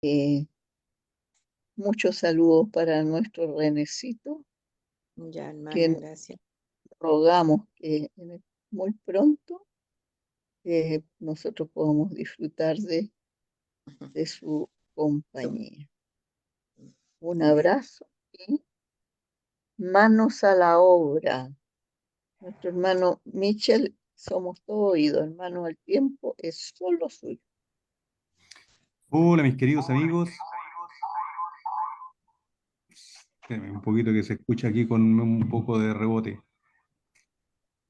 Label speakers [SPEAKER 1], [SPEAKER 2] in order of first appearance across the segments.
[SPEAKER 1] Eh, Muchos saludos para nuestro Renecito,
[SPEAKER 2] Ya, hermana,
[SPEAKER 1] que
[SPEAKER 2] gracias.
[SPEAKER 1] rogamos que muy pronto nosotros podamos disfrutar de su compañía. Un
[SPEAKER 2] Ya.
[SPEAKER 1] abrazo y manos a la obra. Nuestro hermano Michel, somos todo oído, hermano, el tiempo es solo suyo.
[SPEAKER 3] Hola, mis queridos amigos. Espérenme un poquito que se escucha aquí con un poco de rebote.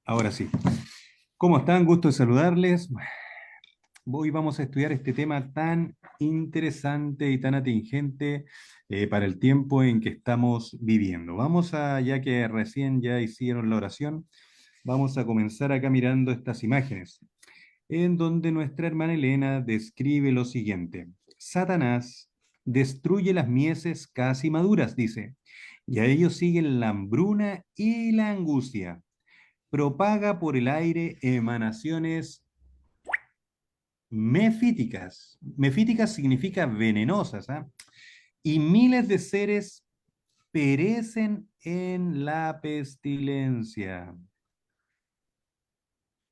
[SPEAKER 3] Ahora sí. ¿Cómo están? Gusto de saludarles. Hoy vamos a estudiar este tema tan interesante y tan atingente para el tiempo en que estamos viviendo. Ya que recién ya hicieron la oración, vamos a comenzar acá mirando estas imágenes, en donde nuestra hermana Elena describe lo siguiente. Satanás destruye las mieses casi maduras, dice, y a ellos siguen la hambruna y la angustia. Propaga por el aire emanaciones mefíticas. Mefíticas significa venenosas, ¿ah? Y miles de seres perecen en la pestilencia.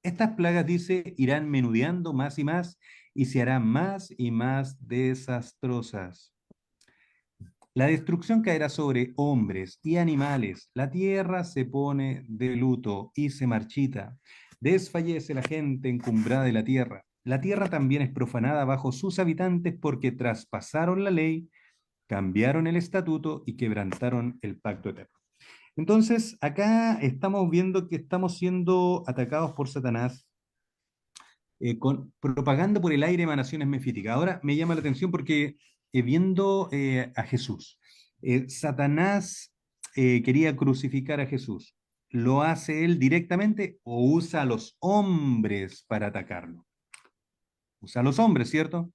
[SPEAKER 3] Estas plagas, dice, irán menudeando más y más y se harán más y más desastrosas. La destrucción caerá sobre hombres y animales. La tierra se pone de luto y se marchita. Desfallece la gente encumbrada de la tierra. La tierra también es profanada bajo sus habitantes porque traspasaron la ley, cambiaron el estatuto y quebrantaron el pacto eterno. Entonces, acá estamos viendo que estamos siendo atacados por Satanás con propaganda por el aire emanaciones mefíticas. Ahora me llama la atención porque viendo a Jesús, Satanás quería crucificar a Jesús. ¿Lo hace él directamente o usa a los hombres para atacarlo? Usa a los hombres, ¿cierto?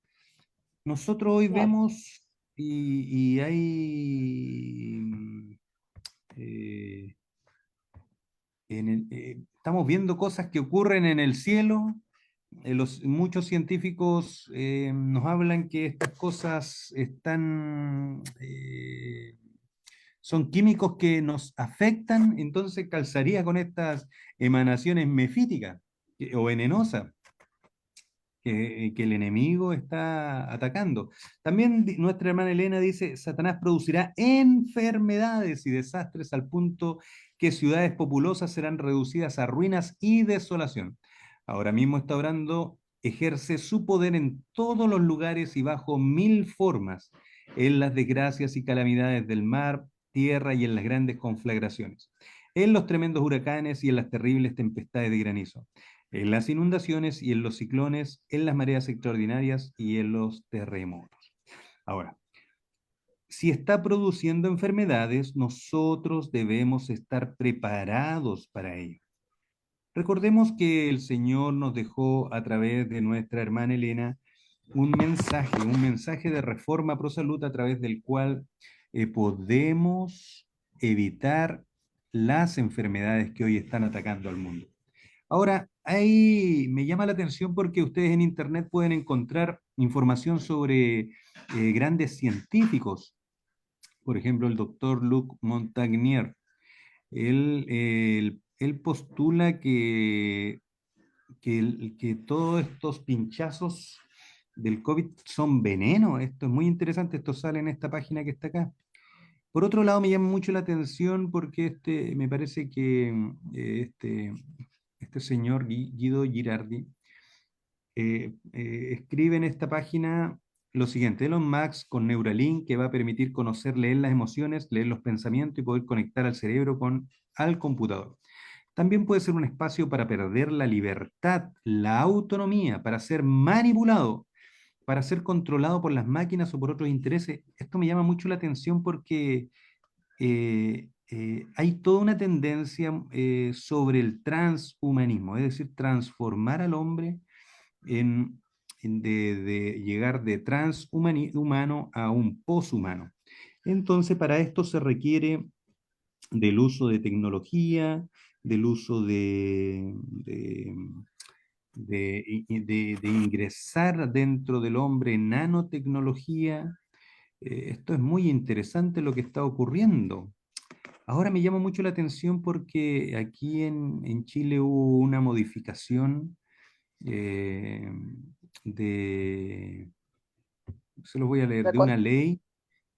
[SPEAKER 3] Nosotros hoy
[SPEAKER 1] Claro,
[SPEAKER 3] vemos y hay eh, estamos viendo cosas que ocurren en el cielo. Muchos científicos nos hablan que estas cosas son químicos que nos afectan, entonces calzaría con estas emanaciones mefíticas o venenosas que el enemigo está atacando. También nuestra hermana Elena dice, Satanás producirá enfermedades y desastres al punto que ciudades populosas serán reducidas a ruinas y desolación. Ahora mismo está orando, ejerce su poder en todos los lugares y bajo mil formas, en las desgracias y calamidades del mar, tierra y en las grandes conflagraciones, en los tremendos huracanes y en las terribles tempestades de granizo, en las inundaciones y en los ciclones, en las mareas extraordinarias y en los terremotos. Ahora, si está produciendo enfermedades, nosotros debemos estar preparados para ello. Recordemos que el Señor nos dejó a través de nuestra hermana Elena un mensaje de reforma pro salud a través del cual podemos evitar las enfermedades que hoy están atacando al mundo. Ahora, ahí me llama la atención porque ustedes en Internet pueden encontrar información sobre grandes científicos. Por ejemplo, el doctor Luc Montagnier. Él postula que todos estos pinchazos del COVID son veneno. Esto es muy interesante. Esto sale en esta página que está acá. Por otro lado, me llama mucho la atención porque me parece que este señor Guido Girardi escribe en esta página lo siguiente: Elon Musk con Neuralink, que va a permitir conocer, leer las emociones, leer los pensamientos y poder conectar al cerebro al computador. También puede ser un espacio para perder la libertad, la autonomía, para ser manipulado, para ser controlado por las máquinas o por otros intereses. Esto me llama mucho la atención porque hay toda una tendencia sobre el transhumanismo, es decir, transformar al hombre en, de llegar de transhumano a un poshumano. Entonces, para esto se requiere del uso de tecnología, del uso de ingresar dentro del hombre nanotecnología. Esto es muy interesante lo que está ocurriendo. Ahora me llama mucho la atención porque aquí en Chile hubo una modificación eh, de, se los voy a leer,
[SPEAKER 1] La
[SPEAKER 3] de
[SPEAKER 1] con-
[SPEAKER 3] una ley.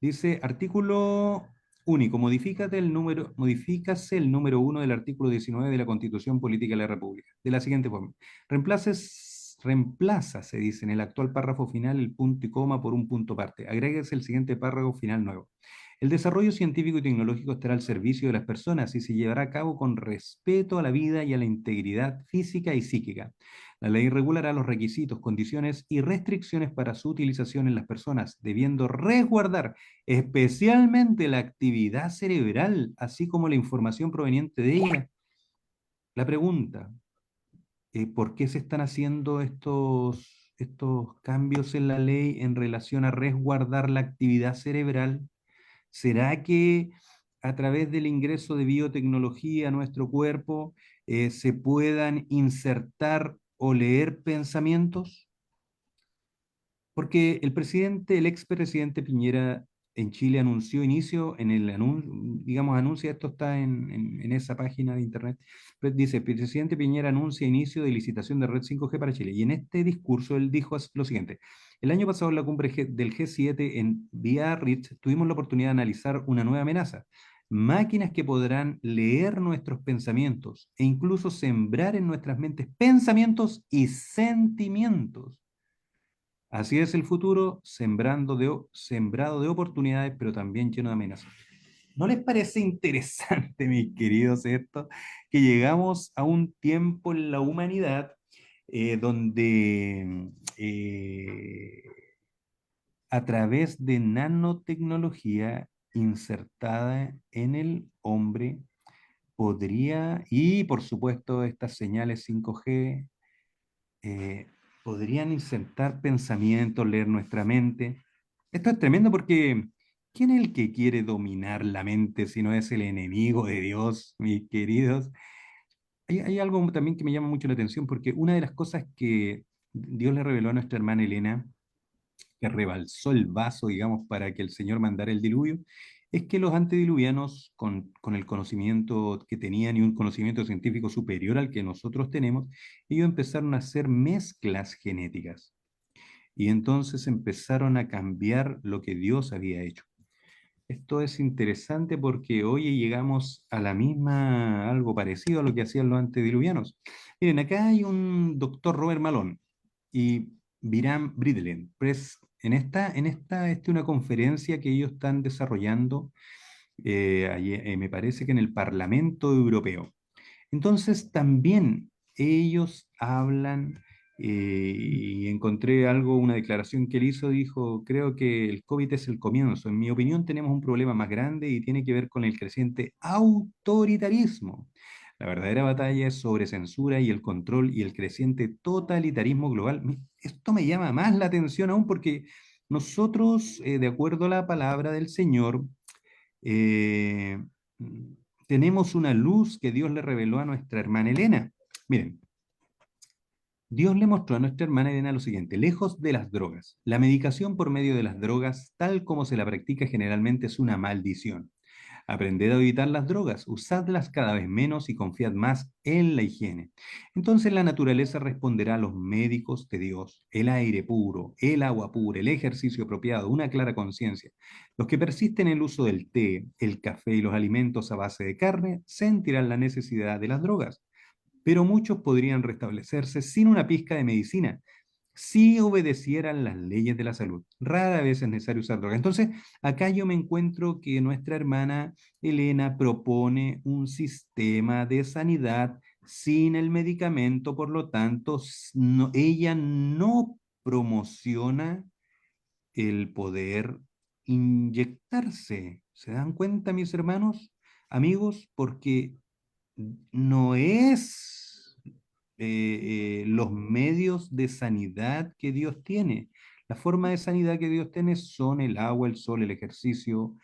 [SPEAKER 3] Dice, artículo único, modifícase el número 1 del artículo 19 de la Constitución Política de la República. De la siguiente forma. Reemplaza, se dice, en el actual párrafo final el punto y coma por un punto aparte. Agréguese el siguiente párrafo final nuevo. El desarrollo científico y tecnológico estará al servicio de las personas y se llevará a cabo con respeto a la vida y a la integridad física y psíquica. La ley regulará los requisitos, condiciones y restricciones para su utilización en las personas, debiendo resguardar especialmente la actividad cerebral, así como la información proveniente de ella. La pregunta, ¿por qué se están haciendo estos cambios en la ley en relación a resguardar la actividad cerebral? ¿Será que a través del ingreso de biotecnología a nuestro cuerpo se puedan insertar o leer pensamientos? Porque el expresidente Piñera en Chile anunció inicio, en el anuncio, digamos, anuncia, esto está en esa página de internet, dice, el presidente Piñera anuncia inicio de licitación de red 5G para Chile. Y en este discurso él dijo lo siguiente, el año pasado en la cumbre del G7 en Biarritz tuvimos la oportunidad de analizar una nueva amenaza, máquinas que podrán leer nuestros pensamientos e incluso sembrar en nuestras mentes pensamientos y sentimientos. Así es el futuro, sembrado de oportunidades, pero también lleno de amenazas. ¿No les parece interesante, mis queridos, esto? Que llegamos a un tiempo en la humanidad donde a través de nanotecnología insertada en el hombre podría, y por supuesto estas señales 5G, eh, podrían insertar pensamientos, leer nuestra mente. Esto es tremendo porque ¿quién es el que quiere dominar la mente si no es el enemigo de Dios, mis queridos? Hay algo también que me llama mucho la atención porque una de las cosas que Dios le reveló a nuestra hermana Elena, que rebalsó el vaso, digamos, para que el Señor mandara el diluvio, es que los antediluvianos, con el conocimiento que tenían y un conocimiento científico superior al que nosotros tenemos, ellos empezaron a hacer mezclas genéticas y entonces empezaron a cambiar lo que Dios había hecho. Esto es interesante porque hoy llegamos a la misma, algo parecido a lo que hacían los antediluvianos. Miren, acá hay un doctor Robert Malone y Viram Bridlen. Pues una conferencia que ellos están desarrollando, me parece que en el Parlamento Europeo. Entonces también ellos hablan, y encontré algo, una declaración que él hizo, dijo, creo que el COVID es el comienzo. En mi opinión tenemos un problema más grande y tiene que ver con el creciente autoritarismo. La verdadera batalla es sobre censura y el control y el creciente totalitarismo global. Esto me llama más la atención aún porque nosotros, de acuerdo a la palabra del Señor, eh, tenemos una luz que Dios le reveló a nuestra hermana Elena. Miren, Dios le mostró a nuestra hermana Elena lo siguiente, lejos de las drogas. La medicación por medio de las drogas, tal como se la practica generalmente, es una maldición. Aprended a evitar las drogas, usadlas cada vez menos y confiad más en la higiene. Entonces la naturaleza responderá a los médicos de Dios, el aire puro, el agua pura, el ejercicio apropiado, una clara conciencia. Los que persisten en el uso del té, el café y los alimentos a base de carne sentirán la necesidad de las drogas, pero muchos podrían restablecerse sin una pizca de medicina si obedecieran las leyes de la salud. Rara vez es necesario usar droga. Entonces, acá yo me encuentro que nuestra hermana Elena propone un sistema de sanidad sin el medicamento, por lo tanto, ella no promociona el poder inyectarse. ¿Se dan cuenta, mis hermanos, amigos? Porque no es los medios de sanidad que Dios tiene. La forma de sanidad que Dios tiene son el agua, el sol, el ejercicio,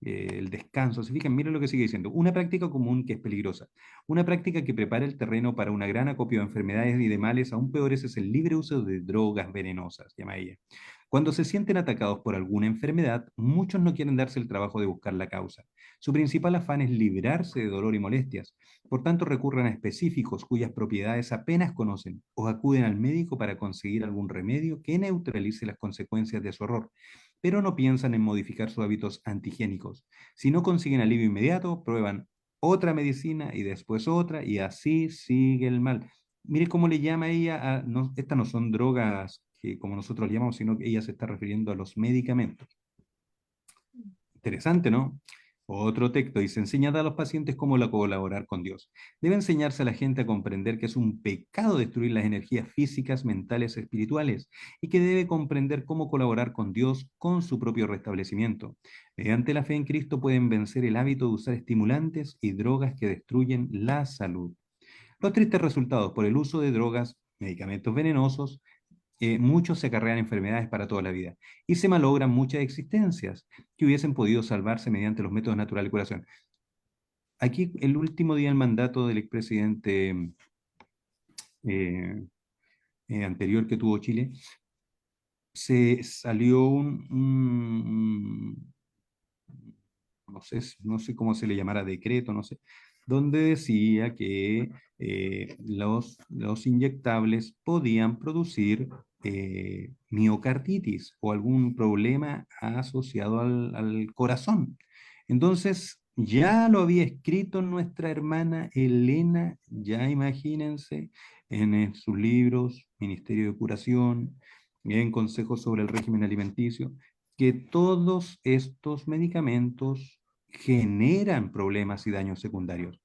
[SPEAKER 3] el descanso. Se fijan, miren lo que sigue diciendo. Una práctica común que es peligrosa. Una práctica que prepara el terreno para una gran acopio de enfermedades y de males aún peores es el libre uso de drogas venenosas, llama ella. Cuando se sienten atacados por alguna enfermedad, muchos no quieren darse el trabajo de buscar la causa. Su principal afán es librarse de dolor y molestias. Por tanto, recurren a específicos cuyas propiedades apenas conocen o acuden al médico para conseguir algún remedio que neutralice las consecuencias de su horror, pero no piensan en modificar sus hábitos antihigiénicos. Si no consiguen alivio inmediato, prueban otra medicina y después otra, y así sigue el mal. Mire cómo le llama ella no, estas no son drogas que como nosotros le llamamos, sino que ella se está refiriendo a los medicamentos. Interesante, ¿no? Otro texto dice, enseñad a los pacientes cómo colaborar con Dios. Debe enseñarse a la gente a comprender que es un pecado destruir las energías físicas, mentales, espirituales, y que debe comprender cómo colaborar con Dios con su propio restablecimiento. Mediante la fe en Cristo pueden vencer el hábito de usar estimulantes y drogas que destruyen la salud. Los tristes resultados por el uso de drogas, medicamentos venenosos, muchos se acarrean enfermedades para toda la vida y se malogran muchas existencias que hubiesen podido salvarse mediante los métodos naturales de curación. Aquí, el último día del mandato del expresidente eh, anterior que tuvo Chile, se salió no sé, no sé cómo se le llamara decreto, no sé, donde decía que los inyectables podían producir miocarditis o algún problema asociado al corazón. Entonces, ya lo había escrito nuestra hermana Elena, ya imagínense, en sus libros, Ministerio de Curación, en Consejos sobre el régimen alimenticio, que todos estos medicamentos generan problemas y daños secundarios.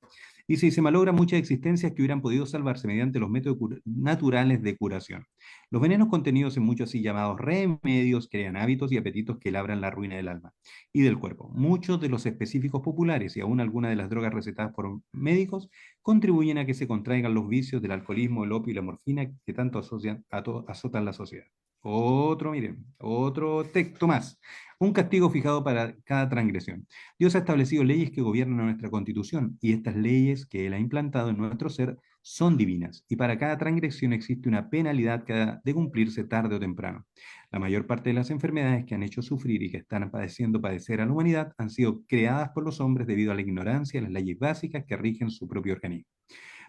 [SPEAKER 3] Y si se malogran muchas existencias que hubieran podido salvarse mediante los métodos naturales de curación. Los venenos contenidos en muchos así llamados remedios crean hábitos y apetitos que labran la ruina del alma y del cuerpo. Muchos de los específicos populares y aún algunas de las drogas recetadas por médicos contribuyen a que se contraigan los vicios del alcoholismo, el opio y la morfina que tanto azotan la sociedad. Miren, otro texto más. Un castigo fijado para cada transgresión. Dios ha establecido leyes que gobiernan nuestra constitución y estas leyes que Él ha implantado en nuestro ser son divinas y para cada transgresión existe una penalidad que ha de cumplirse tarde o temprano. La mayor parte de las enfermedades que han hecho sufrir y que están padecer a la humanidad han sido creadas por los hombres debido a la ignorancia de las leyes básicas que rigen su propio organismo.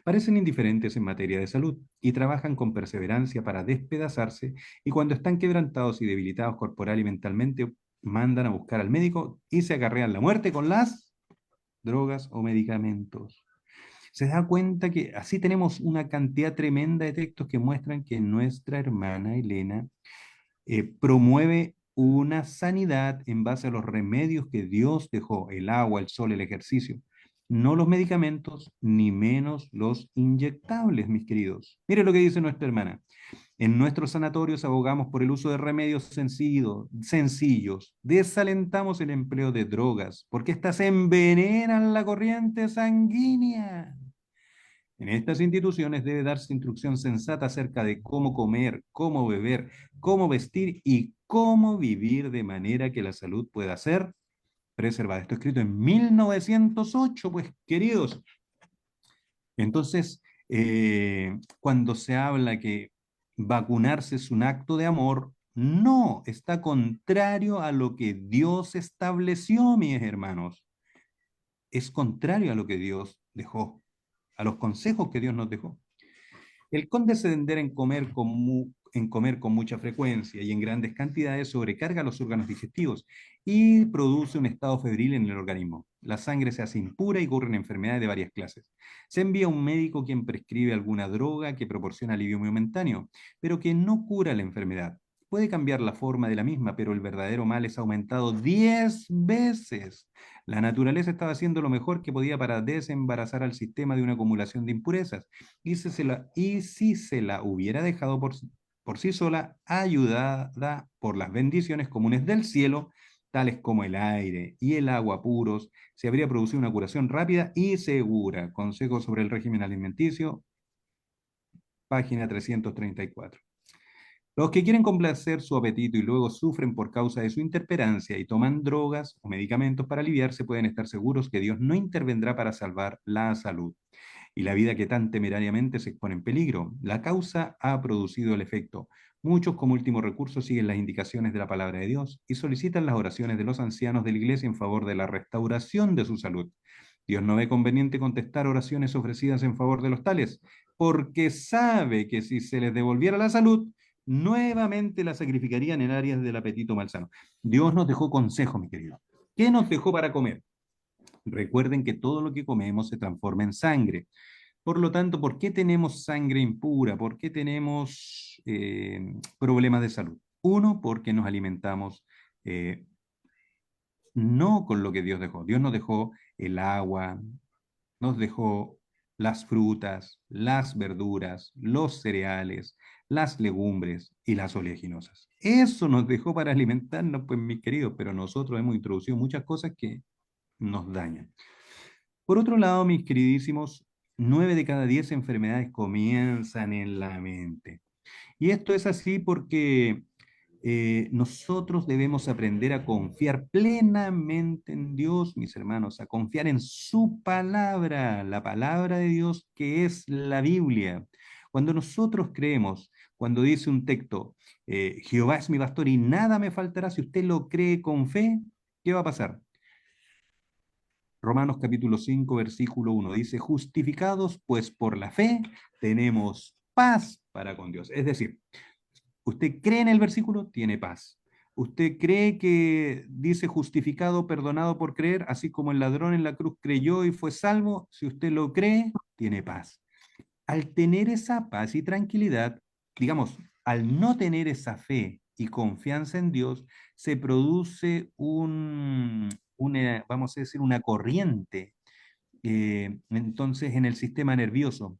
[SPEAKER 3] Parecen indiferentes en materia de salud y trabajan con perseverancia para despedazarse y cuando están quebrantados y debilitados corporal y mentalmente, mandan a buscar al médico y se acarrean la muerte con las drogas o medicamentos. Se da cuenta que así tenemos una cantidad tremenda de textos que muestran que nuestra hermana Elena promueve una sanidad en base a los remedios que Dios dejó, el agua, el sol, el ejercicio, no los medicamentos, ni menos los inyectables, mis queridos. Mire lo que dice nuestra hermana. En nuestros sanatorios abogamos por el uso de remedios sencillos. Desalentamos el empleo de drogas porque éstas envenenan la corriente sanguínea. En estas instituciones debe darse instrucción sensata acerca de cómo comer, cómo beber, cómo vestir y cómo vivir de manera que la salud pueda ser preservada. Esto escrito en 1908, pues queridos. Entonces, cuando se habla que vacunarse es un acto de amor, no, está contrario a lo que Dios estableció, mis hermanos. Es contrario a lo que Dios dejó, a los consejos que Dios nos dejó. El condescender en comer con mucha frecuencia y en grandes cantidades sobrecarga los órganos digestivos y produce un estado febril en el organismo. La sangre se hace impura y ocurren enfermedades de varias clases. Se envía a un médico quien prescribe alguna droga que proporciona alivio momentáneo, pero que no cura la enfermedad. Puede cambiar la forma de la misma, pero el verdadero mal es aumentado 10 veces. La naturaleza estaba haciendo lo mejor que podía para desembarazar al sistema de una acumulación de impurezas y si se la hubiera dejado por sí sola, ayudada por las bendiciones comunes del cielo, tales como el aire y el agua puros, se habría producido una curación rápida y segura. Consejo sobre el régimen alimenticio, página 334. Los que quieren complacer su apetito y luego sufren por causa de su intemperancia y toman drogas o medicamentos para aliviarse pueden estar seguros que Dios no intervendrá para salvar la salud y la vida que tan temerariamente se expone en peligro. La causa ha producido el efecto. Muchos como último recurso siguen las indicaciones de la palabra de Dios y solicitan las oraciones de los ancianos de la iglesia en favor de la restauración de su salud. Dios no ve conveniente contestar oraciones ofrecidas en favor de los tales, porque sabe que si se les devolviera la salud, nuevamente la sacrificarían en áreas del apetito malsano. Dios nos dejó consejo, mi querido. ¿Qué nos dejó para comer? Recuerden que todo lo que comemos se transforma en sangre. Por lo tanto, ¿por qué tenemos sangre impura? ¿Por qué tenemos problemas de salud? Uno, porque nos alimentamos eh, no con lo que Dios dejó. Dios nos dejó el agua, nos dejó las frutas, las verduras, los cereales, las legumbres y las oleaginosas. Eso nos dejó para alimentarnos, pues mis queridos, pero nosotros hemos introducido muchas cosas que nos dañan. Por otro lado, mis queridísimos, 9 de cada 10 enfermedades comienzan en la mente. Y esto es así porque nosotros debemos aprender a confiar plenamente en Dios, mis hermanos, a confiar en su palabra, la palabra de Dios que es la Biblia. Cuando nosotros creemos, cuando dice un texto, Jehová es mi pastor y nada me faltará, si usted lo cree con fe, ¿qué va a pasar? Romanos capítulo 5 versículo 1 dice, justificados pues por la fe, tenemos paz para con Dios. Es decir, usted cree en el versículo, tiene paz. Usted cree que dice justificado, perdonado por creer, así como el ladrón en la cruz creyó y fue salvo, si usted lo cree, tiene paz. Al tener esa paz y tranquilidad, digamos, al no tener esa fe y confianza en Dios, se produce una, vamos a decir, una corriente, entonces en el sistema nervioso.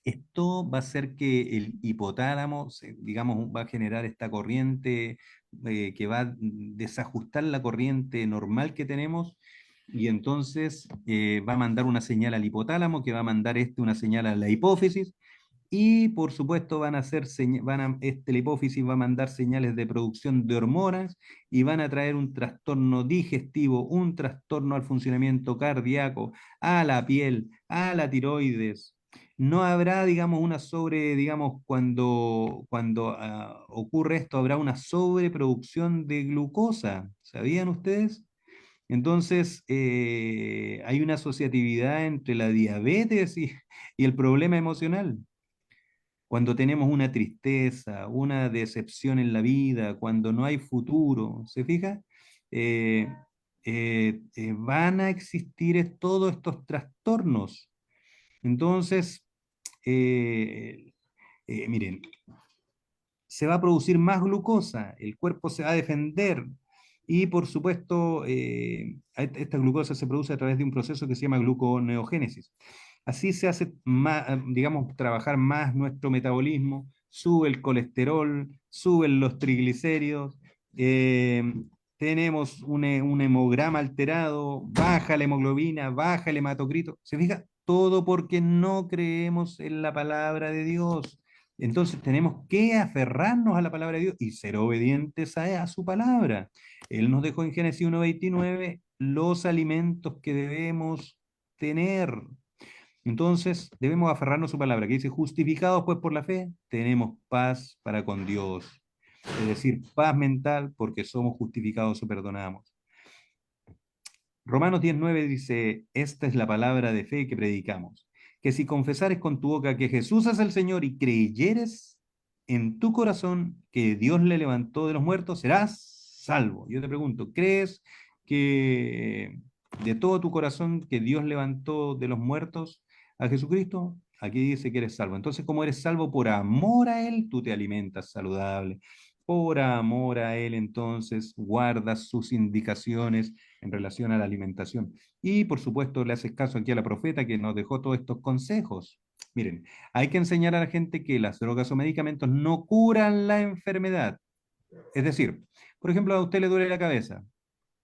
[SPEAKER 3] Esto va a hacer que el hipotálamo, digamos, va a generar esta corriente que va a desajustar la corriente normal que tenemos y entonces va a mandar una señal al hipotálamo que va a mandar una señal a la hipófisis y por supuesto van a hacer, la hipófisis va a mandar señales de producción de hormonas y van a traer un trastorno digestivo, un trastorno al funcionamiento cardíaco, a la piel, a la tiroides. No habrá, digamos, una sobre, digamos, cuando ocurre esto, habrá una sobreproducción de glucosa. ¿Sabían ustedes? Entonces, hay una asociatividad entre la diabetes y el problema emocional. Cuando tenemos una tristeza, una decepción en la vida, cuando no hay futuro, ¿se fija? Eh, van a existir todos estos trastornos. Entonces, eh, miren, se va a producir más glucosa, el cuerpo se va a defender y por supuesto esta glucosa se produce a través de un proceso que se llama gluconeogénesis. Así se hace más, digamos, trabajar más nuestro metabolismo, sube el colesterol, suben los triglicéridos, eh, tenemos un hemograma alterado, baja la hemoglobina, baja el hematocrito. ¿Se fija? Todo porque no creemos en la palabra de Dios. Entonces tenemos que aferrarnos a la palabra de Dios y ser obedientes a su palabra. Él nos dejó en Génesis 1:29 los alimentos que debemos tener. Entonces debemos aferrarnos a su palabra, que dice, justificados pues por la fe, tenemos paz para con Dios. Es decir, paz mental porque somos justificados o perdonamos. Romanos 10:9 dice, esta es la palabra de fe que predicamos, que si confesares con tu boca que Jesús es el Señor y creyeres en tu corazón que Dios le levantó de los muertos, serás salvo. Yo te pregunto, ¿crees que de todo tu corazón que Dios levantó de los muertos a Jesucristo? Aquí dice que eres salvo. Entonces, como eres salvo por amor a Él, tú te alimentas saludable. Por amor a Él, entonces, guardas sus indicaciones en relación a la alimentación. Y por supuesto le haces caso aquí a la profeta que nos dejó todos estos consejos. Miren, hay que enseñar a la gente que las drogas o medicamentos no curan la enfermedad. Es decir, por ejemplo, a usted le duele la cabeza.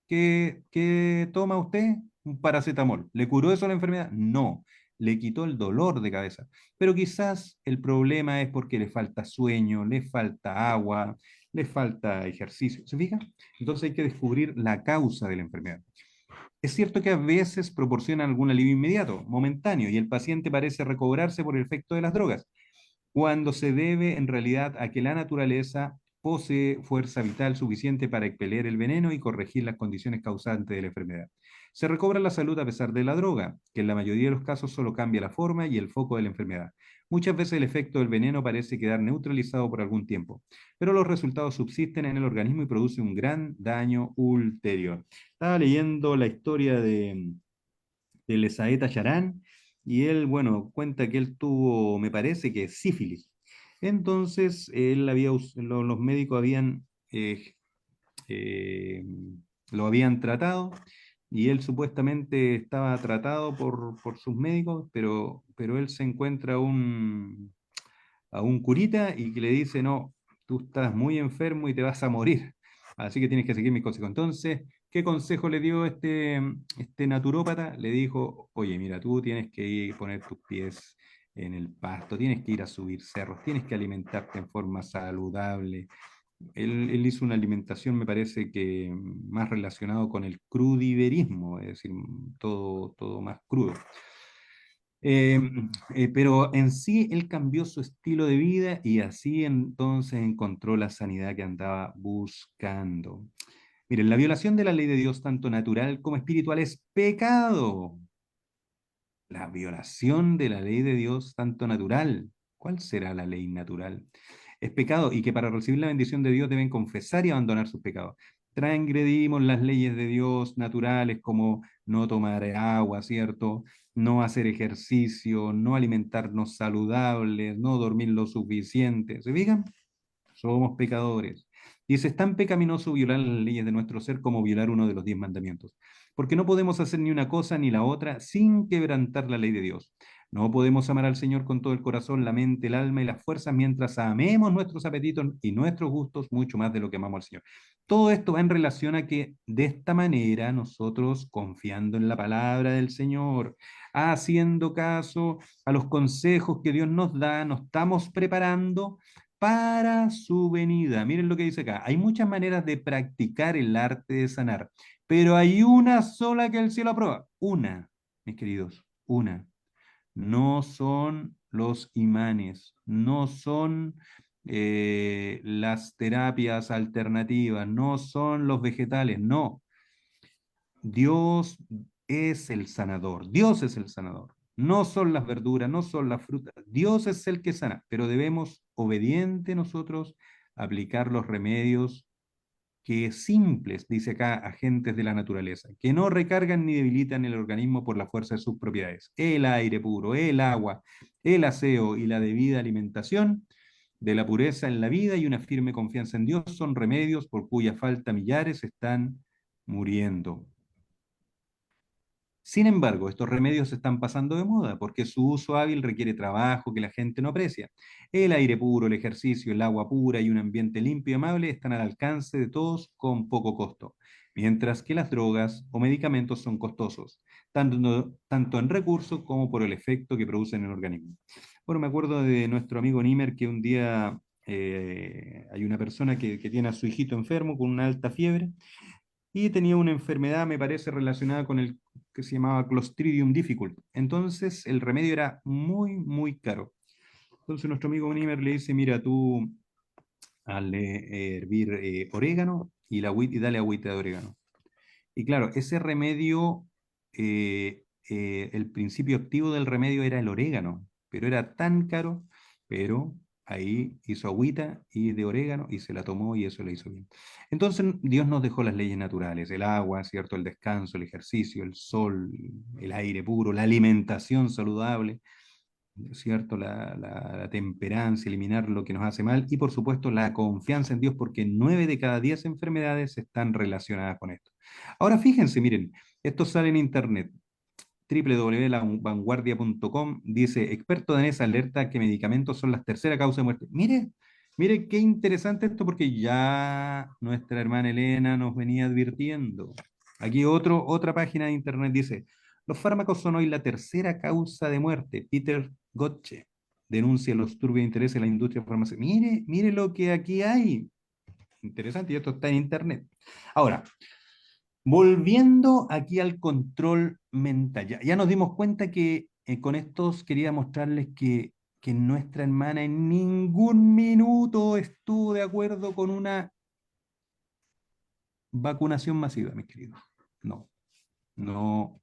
[SPEAKER 3] ¿Qué toma usted? Un paracetamol. ¿Le curó eso la enfermedad? No. le quitó el dolor de cabeza. Pero quizás el problema es porque le falta sueño, le falta agua, le falta ejercicio. ¿Se fija? Entonces hay que descubrir la causa de la enfermedad. Es cierto que a veces proporcionan algún alivio inmediato, momentáneo, y el paciente parece recobrarse por el efecto de las drogas, cuando se debe en realidad a que la naturaleza posee fuerza vital suficiente para expeler el veneno y corregir las condiciones causantes de la enfermedad. Se recobra la salud a pesar de la droga, que en la mayoría de los casos solo cambia la forma y el foco de la enfermedad. Muchas veces el efecto del veneno parece quedar neutralizado por algún tiempo, pero los resultados subsisten en el organismo y producen un gran daño ulterior. Estaba leyendo la historia de Lesaeta Charán, y él, bueno, cuenta que él tuvo, me parece que sífilis. Entonces, los médicos habían, eh, lo habían tratado, y él supuestamente estaba tratado por sus médicos, pero él se encuentra a un curita y que le dice, no, tú estás muy enfermo y te vas a morir, así que tienes que seguir mis consejos. Entonces, ¿qué consejo le dio este naturópata? Le dijo, oye, mira, tú tienes que ir a poner tus pies en el pasto, tienes que ir a subir cerros, tienes que alimentarte en forma saludable. Él hizo una alimentación, me parece que más relacionado con el crudiverismo, es decir, todo más crudo. Eh, pero en sí él cambió su estilo de vida y así entonces encontró la sanidad que andaba buscando. Miren, la violación de la ley de Dios, tanto natural como espiritual, es pecado. La violación de la ley de Dios, tanto natural. ¿Cuál será la ley natural? Es pecado y que para recibir la bendición de Dios deben confesar y abandonar sus pecados. Transgredimos las leyes de Dios naturales como no tomar agua, ¿cierto? No hacer ejercicio, no alimentarnos saludables, no dormir lo suficiente. ¿Se fijan? Somos pecadores. Y es tan pecaminoso violar las leyes de nuestro ser como violar uno de los 10 mandamientos. Porque no podemos hacer ni una cosa ni la otra sin quebrantar la ley de Dios. No podemos amar al Señor con todo el corazón, la mente, el alma y las fuerzas mientras amemos nuestros apetitos y nuestros gustos mucho más de lo que amamos al Señor. Todo esto va en relación a que de esta manera nosotros, confiando en la palabra del Señor, haciendo caso a los consejos que Dios nos da, nos estamos preparando para su venida. Miren lo que dice acá. Hay muchas maneras de practicar el arte de sanar, pero hay una sola que el cielo aprueba. Una, mis queridos, una. No son los imanes, no son las terapias alternativas, no son los vegetales, no. Dios es el sanador, Dios es el sanador. No son las verduras, no son las frutas. Dios es el que sana, pero debemos, obediente nosotros, aplicar los remedios que simples, dice acá, agentes de la naturaleza, que no recargan ni debilitan el organismo por la fuerza de sus propiedades. El aire puro, el agua, el aseo y la debida alimentación de la pureza en la vida y una firme confianza en Dios son remedios por cuya falta millares están muriendo. Sin embargo, estos remedios se están pasando de moda porque su uso hábil requiere trabajo que la gente no aprecia. El aire puro, el ejercicio, el agua pura y un ambiente limpio y amable están al alcance de todos con poco costo, mientras que las drogas o medicamentos son costosos, tanto en recursos como por el efecto que producen en el organismo. Bueno, me acuerdo de nuestro amigo Nimer que un día hay una persona que tiene a su hijito enfermo con una alta fiebre y tenía una enfermedad, me parece, relacionada con el que se llamaba Clostridium difficult. Entonces, el remedio era muy, muy caro. Entonces, nuestro amigo Unimer le dice, mira, tú al hervir orégano y dale agüita de orégano. Y claro, ese remedio, el principio activo del remedio era el orégano, pero era tan caro, pero ahí hizo agüita y de orégano y se la tomó y eso le hizo bien. Entonces Dios nos dejó las leyes naturales, el agua, ¿cierto? El descanso, el ejercicio, el sol, el aire puro, la alimentación saludable, ¿cierto? La temperancia, eliminar lo que nos hace mal y por supuesto la confianza en Dios porque 9 de cada 10 enfermedades están relacionadas con esto. Ahora fíjense, miren, esto sale en internet, www.lavanguardia.com, dice, experto danés alerta que medicamentos son la tercera causa de muerte. Mire, mire qué interesante esto porque ya nuestra hermana Elena nos venía advirtiendo. Aquí otra página de internet dice, Los fármacos son hoy la tercera causa de muerte. Peter Gotche denuncia los turbios intereses de la industria farmacéutica. Mire, mire lo que aquí hay. Interesante, y esto está en internet. Ahora, volviendo aquí al control mental, ya nos dimos cuenta que con estos quería mostrarles que nuestra hermana en ningún minuto estuvo de acuerdo con una vacunación masiva, mis queridos. No, no.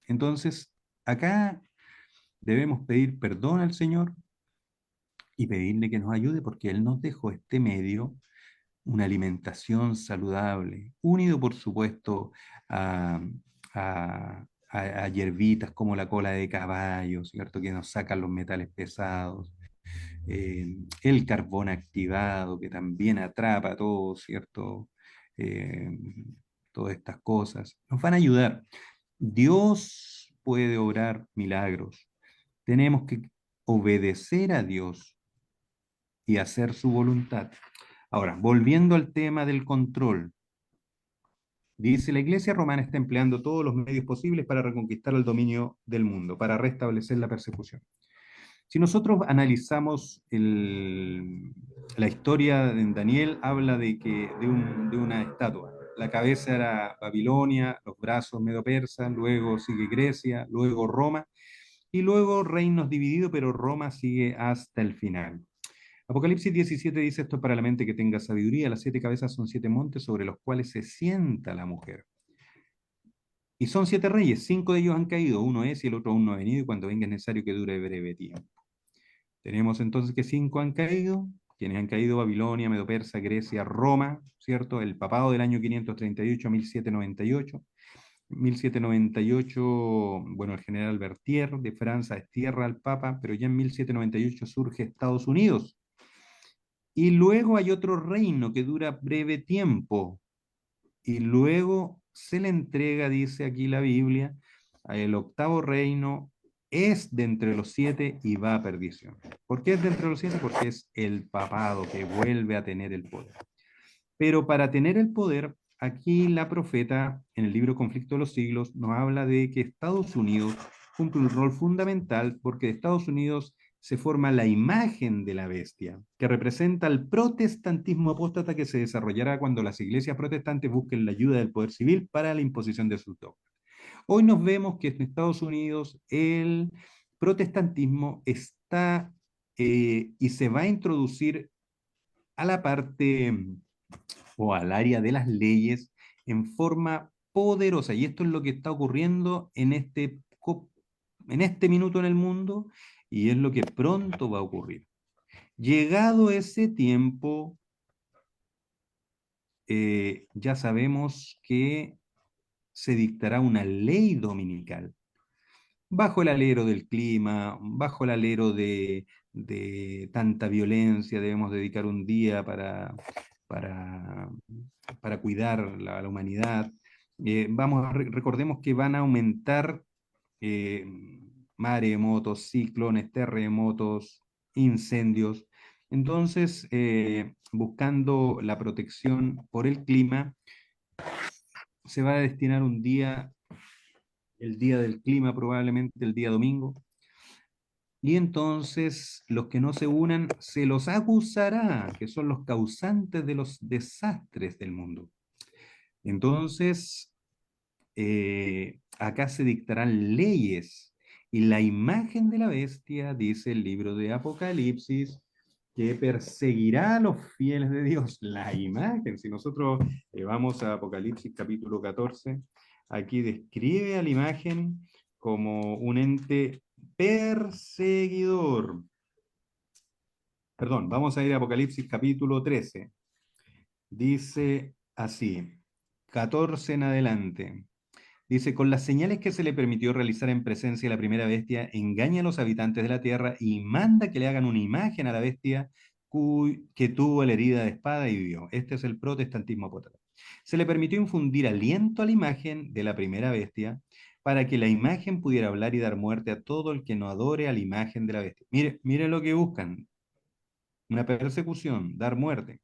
[SPEAKER 3] Entonces, acá debemos pedir perdón al Señor y pedirle que nos ayude porque Él nos dejó este medio, una alimentación saludable, unido por supuesto a, a hierbitas como la cola de caballo, ¿cierto? Que nos sacan los metales pesados, el carbón activado que también atrapa todo, ¿cierto? Eh, todas estas cosas nos van a ayudar. Dios puede obrar milagros. Tenemos que obedecer a Dios y hacer su voluntad. Ahora, volviendo al tema del control, dice, la Iglesia romana está empleando todos los medios posibles para reconquistar el dominio del mundo, para restablecer la persecución. Si nosotros analizamos la historia de Daniel, habla de una estatua. La cabeza era Babilonia, los brazos medo-persas, luego sigue Grecia, luego Roma, y luego reinos divididos, pero Roma sigue hasta el final. Apocalipsis 17 dice esto para la mente que tenga sabiduría. Las 7 cabezas son 7 montes sobre los cuales se sienta la mujer. Y son 7 reyes, 5 de ellos han caído, uno es y el otro aún no ha venido, y cuando venga es necesario que dure breve tiempo. Tenemos entonces que 5 han caído, quienes han caído: Babilonia, Medo-Persa, Grecia, Roma, ¿cierto? El papado del año 538 a 1798. 1798, bueno, el general Berthier de Francia destierra al Papa, pero ya en 1798 surge Estados Unidos. Y luego hay otro reino que dura breve tiempo, y luego se le entrega, dice aquí la Biblia, el octavo reino es de entre los 7 y va a perdición. ¿Por qué es de entre los 7? Porque es el papado que vuelve a tener el poder. Pero para tener el poder, aquí la profeta, en el libro Conflicto de los Siglos, nos habla de que Estados Unidos cumple un rol fundamental porque de Estados Unidos se forma la imagen de la bestia, que representa el protestantismo apóstata que se desarrollará cuando las iglesias protestantes busquen la ayuda del poder civil para la imposición de sus dogmas. Hoy nos vemos que en Estados Unidos el protestantismo está y se va a introducir a la parte o al área de las leyes en forma poderosa. Y esto es lo que está ocurriendo en este minuto en el mundo y es lo que pronto va a ocurrir. Llegado ese tiempo, ya sabemos que se dictará una ley dominical bajo el alero del clima, bajo el alero de tanta violencia. Debemos dedicar un día para, para cuidar la humanidad. Recordemos que van a aumentar eh, maremotos, ciclones, terremotos, incendios. Entonces, buscando la protección por el clima, se va a destinar un día, el día del clima, probablemente el día domingo, y entonces los que no se unan se los acusará, que son los causantes de los desastres del mundo. Entonces, acá se dictarán leyes y la imagen de la bestia, dice el libro de Apocalipsis, que perseguirá a los fieles de Dios. La imagen, si nosotros vamos a Apocalipsis capítulo 14, aquí describe a la imagen como un ente perseguidor. Perdón, vamos a ir a Apocalipsis capítulo 13. Dice así, 14 en adelante. Dice, con las señales que se le permitió realizar en presencia de la primera bestia, engaña a los habitantes de la tierra y manda que le hagan una imagen a la bestia que tuvo la herida de espada y vivió. Este es el protestantismo apóstata. Se le permitió infundir aliento a la imagen de la primera bestia para que la imagen pudiera hablar y dar muerte a todo el que no adore a la imagen de la bestia. Mire, mire lo que buscan, una persecución, dar muerte.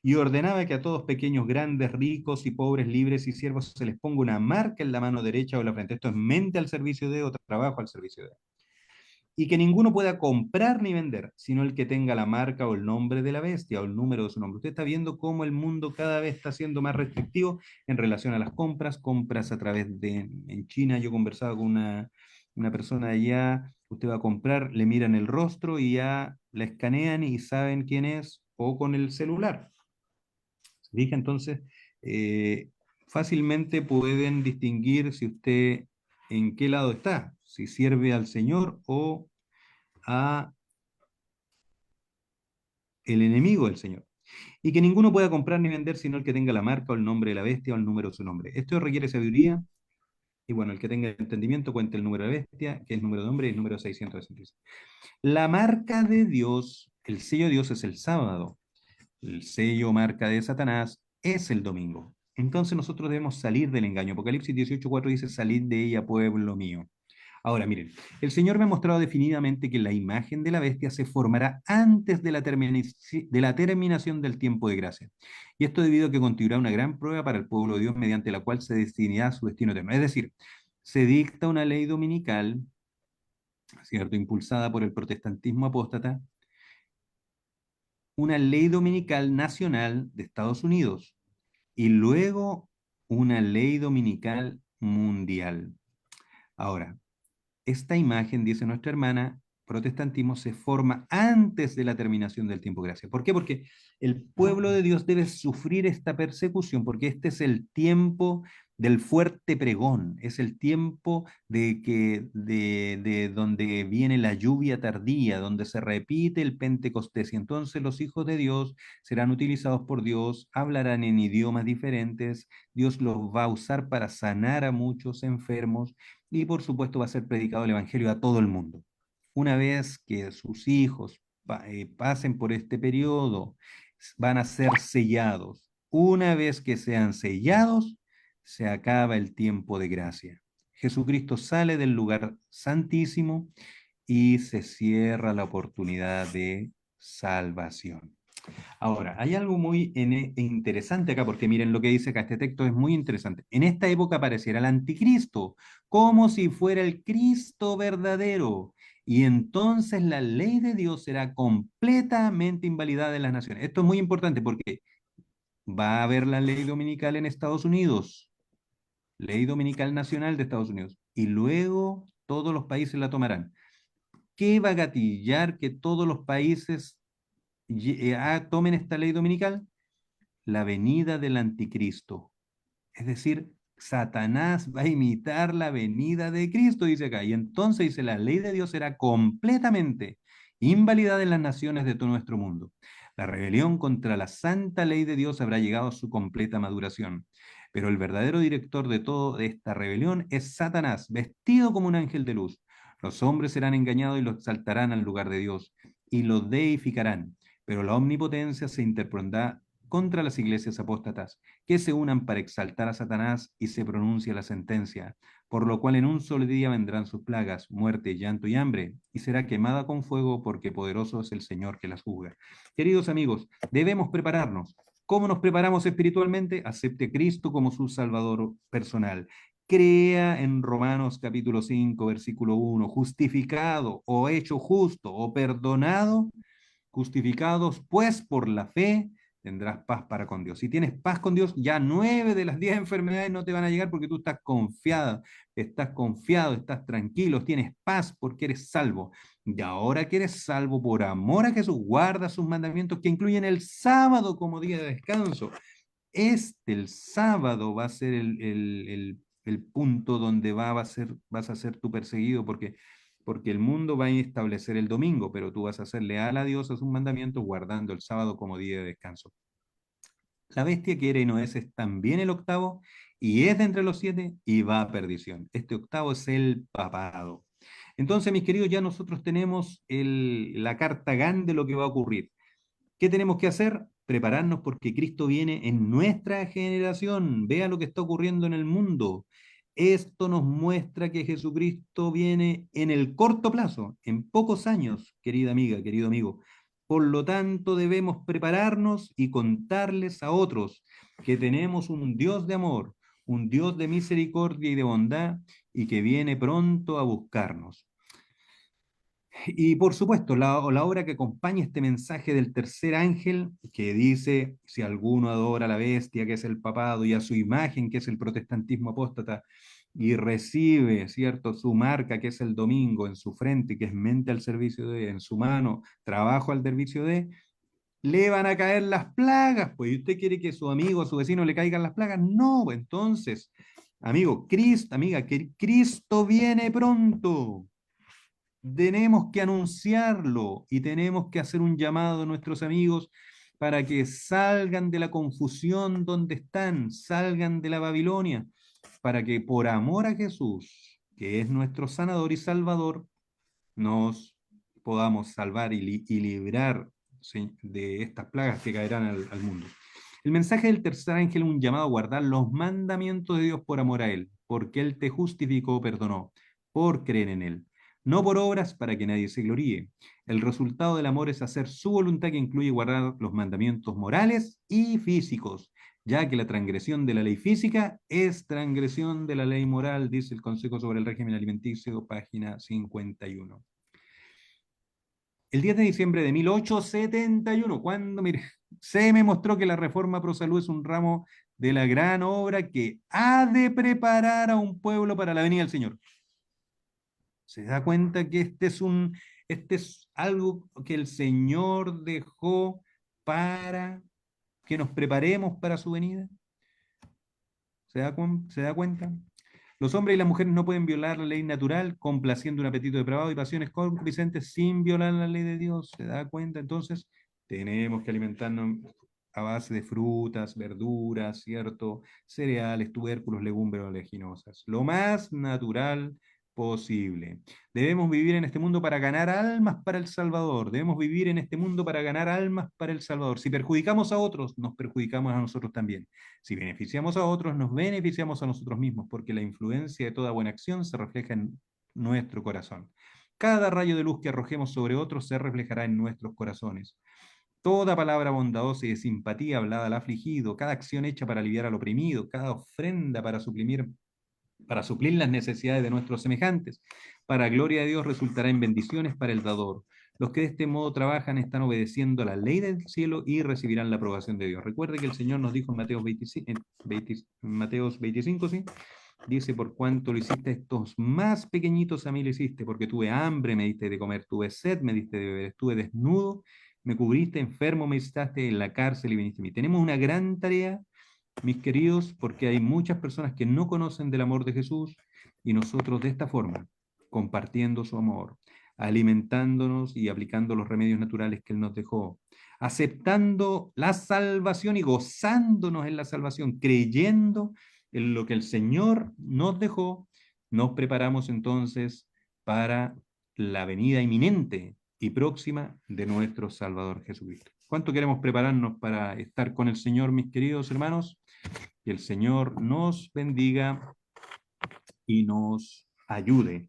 [SPEAKER 3] y ordenaba que a todos pequeños, grandes, ricos y pobres, libres y siervos se les ponga una marca en la mano derecha o en la frente. Esto es mente al servicio de o trabajo al servicio de. Y que ninguno pueda comprar ni vender, sino el que tenga la marca o el nombre de la bestia o el número de su nombre. Usted está viendo cómo el mundo cada vez está siendo más restrictivo en relación a las compras, compras a través de, en China yo conversaba con una persona de allá, usted va a comprar, le miran el rostro y ya la escanean y saben quién es, o con el celular. Dije entonces, fácilmente pueden distinguir si usted en qué lado está, si sirve al Señor o a el enemigo del Señor. Y que ninguno pueda comprar ni vender sino el que tenga la marca o el nombre de la bestia o el número de su nombre. Esto requiere sabiduría. Y bueno, el que tenga entendimiento cuente el número de la bestia, que es el número de hombre, y el número 666. La marca de Dios, el sello de Dios es el sábado. El sello marca de Satanás es el domingo. Entonces nosotros debemos salir del engaño. Apocalipsis 18:4 dice, salid de ella, pueblo mío. Ahora, miren, el Señor me ha mostrado definitivamente que la imagen de la bestia se formará antes de la terminación del tiempo de gracia. Y esto debido a que constituirá una gran prueba para el pueblo de Dios mediante la cual se destinará su destino eterno. Es decir, se dicta una ley dominical, ¿cierto?, impulsada por el protestantismo apóstata, una ley dominical nacional de Estados Unidos y luego una ley dominical mundial. Ahora, esta imagen, dice nuestra hermana, protestantismo se forma antes de la terminación del tiempo de gracia. ¿Por qué? Porque el pueblo de Dios debe sufrir esta persecución, porque este es el tiempo del fuerte pregón, es el tiempo de donde viene la lluvia tardía, donde se repite el Pentecostés, y entonces los hijos de Dios serán utilizados por Dios, hablarán en idiomas diferentes, Dios los va a usar para sanar a muchos enfermos, y por supuesto va a ser predicado el Evangelio a todo el mundo. Una vez que sus hijos pasen por este periodo, van a ser sellados. Una vez que sean sellados, se acaba el tiempo de gracia. Jesucristo sale del lugar santísimo y se cierra la oportunidad de salvación. Ahora, hay algo muy interesante acá, porque miren lo que dice acá, este texto es muy interesante. En esta época aparecerá el anticristo, como si fuera el Cristo verdadero, y entonces la ley de Dios será completamente invalidada en las naciones. Esto es muy importante porque va a haber la ley dominical en Estados Unidos, ley dominical nacional de Estados Unidos, y luego todos los países la tomarán. ¿Qué va a gatillar que todos los países tomen esta ley dominical? La venida del anticristo. Es decir, Satanás va a imitar la venida de Cristo, dice acá. Y entonces dice, la ley de Dios será completamente invalidada en las naciones de todo nuestro mundo. La rebelión contra la santa ley de Dios habrá llegado a su completa maduración. Pero el verdadero director de toda esta rebelión es Satanás, vestido como un ángel de luz. Los hombres serán engañados y lo exaltarán al lugar de Dios y lo deificarán. Pero la omnipotencia se interpondrá contra las iglesias apóstatas, que se unan para exaltar a Satanás y se pronuncia la sentencia, por lo cual en un solo día vendrán sus plagas, muerte, llanto y hambre, y será quemada con fuego porque poderoso es el Señor que las juzga. Queridos amigos, debemos prepararnos. ¿Cómo nos preparamos espiritualmente? Acepte a Cristo como su Salvador personal. Crea en Romanos capítulo 5, versículo 1, justificado o hecho justo o perdonado, justificados pues por la fe, tendrás paz para con Dios. Si tienes paz con Dios, ya 9 de las 10 enfermedades no te van a llegar porque tú estás confiada, estás confiado, estás tranquilo, tienes paz porque eres salvo. Y ahora que eres salvo por amor a Jesús, guarda sus mandamientos que incluyen el sábado como día de descanso. El sábado va a ser el punto donde vas a ser tú perseguido porque el mundo va a establecer el domingo, pero tú vas a ser leal a Dios, a sus mandamientos, guardando el sábado como día de descanso. La bestia que era y no es también el octavo, y es de entre los 7, y va a perdición. Este octavo es el papado. Entonces, mis queridos, ya nosotros tenemos la carta GAN de lo que va a ocurrir. ¿Qué tenemos que hacer? Prepararnos porque Cristo viene en nuestra generación. Vea lo que está ocurriendo en el mundo. Esto nos muestra que Jesucristo viene en el corto plazo, en pocos años, querida amiga, querido amigo. Por lo tanto, debemos prepararnos y contarles a otros que tenemos un Dios de amor, un Dios de misericordia y de bondad, y que viene pronto a buscarnos. Y por supuesto, la obra que acompaña este mensaje del tercer ángel, que dice, si alguno adora a la bestia, que es el papado, y a su imagen, que es el protestantismo apóstata, y recibe, ¿cierto?, su marca, que es el domingo, en su frente, que es mente al servicio de, en su mano, trabajo al servicio de, le van a caer las plagas. Pues, ¿y usted quiere que su amigo, a su vecino le caigan las plagas? No, pues, entonces, amigo, Cristo, amiga, que Cristo viene pronto. Tenemos que anunciarlo y tenemos que hacer un llamado a nuestros amigos para que salgan de la confusión donde están, salgan de la Babilonia, para que por amor a Jesús, que es nuestro sanador y salvador, nos podamos salvar y librar, ¿sí?, de estas plagas que caerán al mundo. El mensaje del tercer ángel es un llamado a guardar los mandamientos de Dios por amor a Él, porque Él te justificó, perdonó, por creer en Él, no por obras para que nadie se gloríe. El resultado del amor es hacer su voluntad, que incluye guardar los mandamientos morales y físicos, ya que la transgresión de la ley física es transgresión de la ley moral, dice el Consejo sobre el Régimen Alimenticio, página 51. El 10 de diciembre de 1871, cuando, mire, se me mostró que la reforma pro salud es un ramo de la gran obra que ha de preparar a un pueblo para la venida del Señor. ¿Se da cuenta que este es algo que el Señor dejó para que nos preparemos para su venida? ¿Se da cuenta? Los hombres y las mujeres no pueden violar la ley natural complaciendo un apetito depravado y pasiones concupiscentes sin violar la ley de Dios. ¿Se da cuenta? Entonces, tenemos que alimentarnos a base de frutas, verduras, ¿cierto? Cereales, tubérculos, legumbres oleaginosas. Lo más natural posible. Debemos vivir en este mundo para ganar almas para el Salvador. Debemos vivir en este mundo para ganar almas para el Salvador. Si perjudicamos a otros, nos perjudicamos a nosotros también. Si beneficiamos a otros, nos beneficiamos a nosotros mismos, porque la influencia de toda buena acción se refleja en nuestro corazón. Cada rayo de luz que arrojemos sobre otros se reflejará en nuestros corazones. Toda palabra bondadosa y de simpatía hablada al afligido, cada acción hecha para aliviar al oprimido, cada ofrenda para suplir las necesidades de nuestros semejantes, para gloria de Dios resultará en bendiciones para el dador. Los que de este modo trabajan están obedeciendo la ley del cielo y recibirán la aprobación de Dios. Recuerde que el Señor nos dijo en Mateos 25, ¿sí? Dice, por cuanto lo hiciste a estos más pequeñitos, a mí lo hiciste, porque tuve hambre, me diste de comer, tuve sed, me diste de beber, estuve desnudo, me cubriste, enfermo, me visitaste en la cárcel y viniste a mí. Tenemos una gran tarea, mis queridos, porque hay muchas personas que no conocen del amor de Jesús, y nosotros de esta forma, compartiendo su amor, alimentándonos y aplicando los remedios naturales que Él nos dejó, aceptando la salvación y gozándonos en la salvación, creyendo en lo que el Señor nos dejó, nos preparamos entonces para la venida inminente y próxima de nuestro Salvador Jesucristo. ¿Cuánto queremos prepararnos para estar con el Señor, mis queridos hermanos? Que el Señor nos bendiga y nos ayude.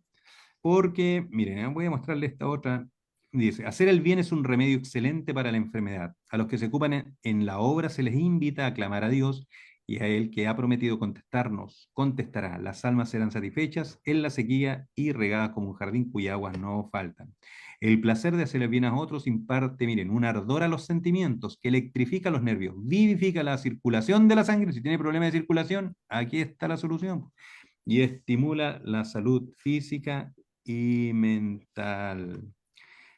[SPEAKER 3] Porque, miren, voy a mostrarle esta otra. Dice, hacer el bien es un remedio excelente para la enfermedad. A los que se ocupan en la obra se les invita a clamar a Dios, y a Él, que ha prometido contestarnos, contestará. Las almas serán satisfechas en la sequía y regadas como un jardín cuya aguas no faltan. El placer de hacer el bien a otros imparte, miren, un ardor a los sentimientos que electrifica los nervios, vivifica la circulación de la sangre. Si tiene problemas de circulación, aquí está la solución. Y estimula la salud física y mental.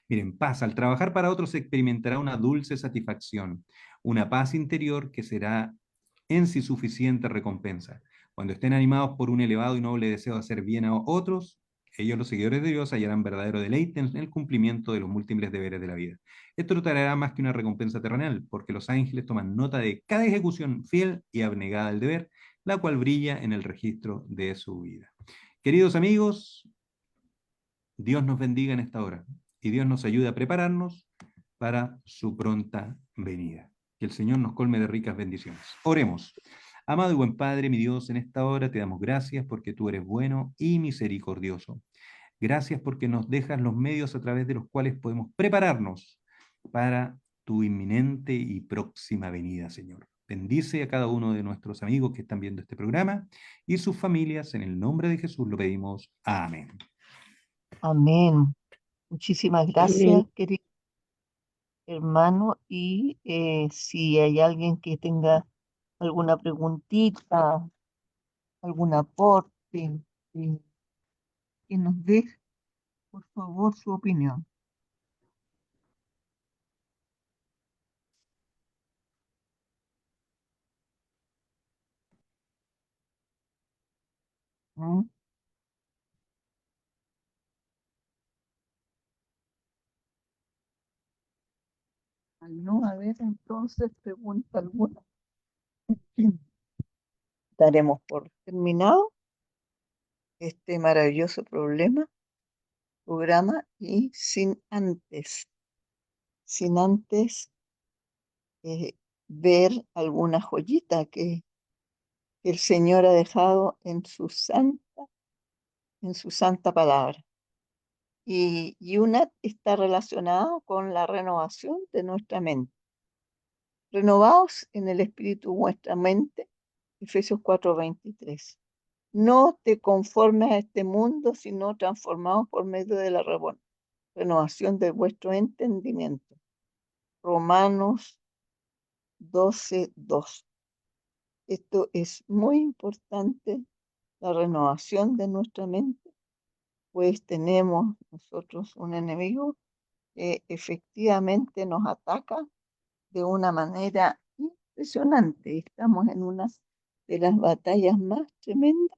[SPEAKER 3] Miren, paz. Al trabajar para otros se experimentará una dulce satisfacción, una paz interior que será en sí suficiente recompensa. Cuando estén animados por un elevado y noble deseo de hacer bien a otros, ellos, los seguidores de Dios, hallarán verdadero deleite en el cumplimiento de los múltiples deberes de la vida. Esto no traerá más que una recompensa terrenal, porque los ángeles toman nota de cada ejecución fiel y abnegada del deber, la cual brilla en el registro de su vida. Queridos amigos, Dios nos bendiga en esta hora y Dios nos ayude a prepararnos para su pronta venida. Que el Señor nos colme de ricas bendiciones. Oremos. Amado y buen Padre, mi Dios, en esta hora te damos gracias porque tú eres bueno y misericordioso. Gracias porque nos dejas los medios a través de los cuales podemos prepararnos para tu inminente y próxima venida, Señor. Bendice a cada uno de nuestros amigos que están viendo este programa y sus familias. En el nombre de Jesús lo pedimos. Amén.
[SPEAKER 1] Amén. Muchísimas
[SPEAKER 2] Amén.
[SPEAKER 1] gracias, querido hermano. Y si hay alguien que tenga alguna preguntita, algún aporte, eh, que nos dé, por favor, su opinión. ¿Mm? Al no haber entonces pregunta alguna, daremos por terminado este maravilloso programa y sin antes eh, ver alguna joyita que el Señor ha dejado en su santa palabra. Y una está relacionada con la renovación de nuestra mente. Renovaos en el espíritu vuestra mente, Efesios 4:23. No te conformes a este mundo, sino transformaos por medio de la renovación de vuestro entendimiento. Romanos 12:2. Esto es muy importante, la renovación de nuestra mente, pues tenemos nosotros un enemigo que efectivamente nos ataca de una manera impresionante. Estamos en una de las batallas más tremendas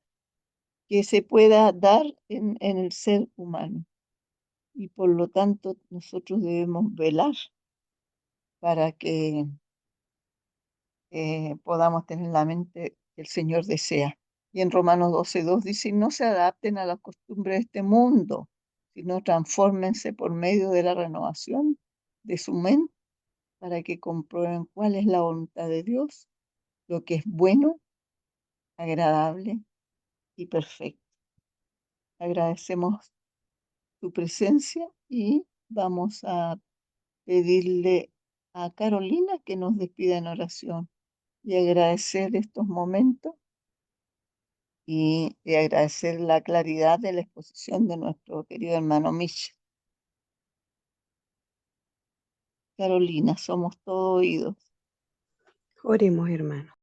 [SPEAKER 1] que se pueda dar en el ser humano. Y por lo tanto nosotros debemos velar para que podamos tener la mente que el Señor desea. Y en Romanos 12:2 dice, no se adapten a las costumbres de este mundo, sino transfórmense por medio de la renovación de su mente para que comprueben cuál es la voluntad de Dios, lo que es bueno, agradable y perfecto. Agradecemos tu presencia y vamos a pedirle a Carolina que nos despida en oración y agradecer estos momentos y agradecer la claridad de la exposición de nuestro querido hermano Michel. Carolina, somos todo oídos.
[SPEAKER 2] Oremos, hermano.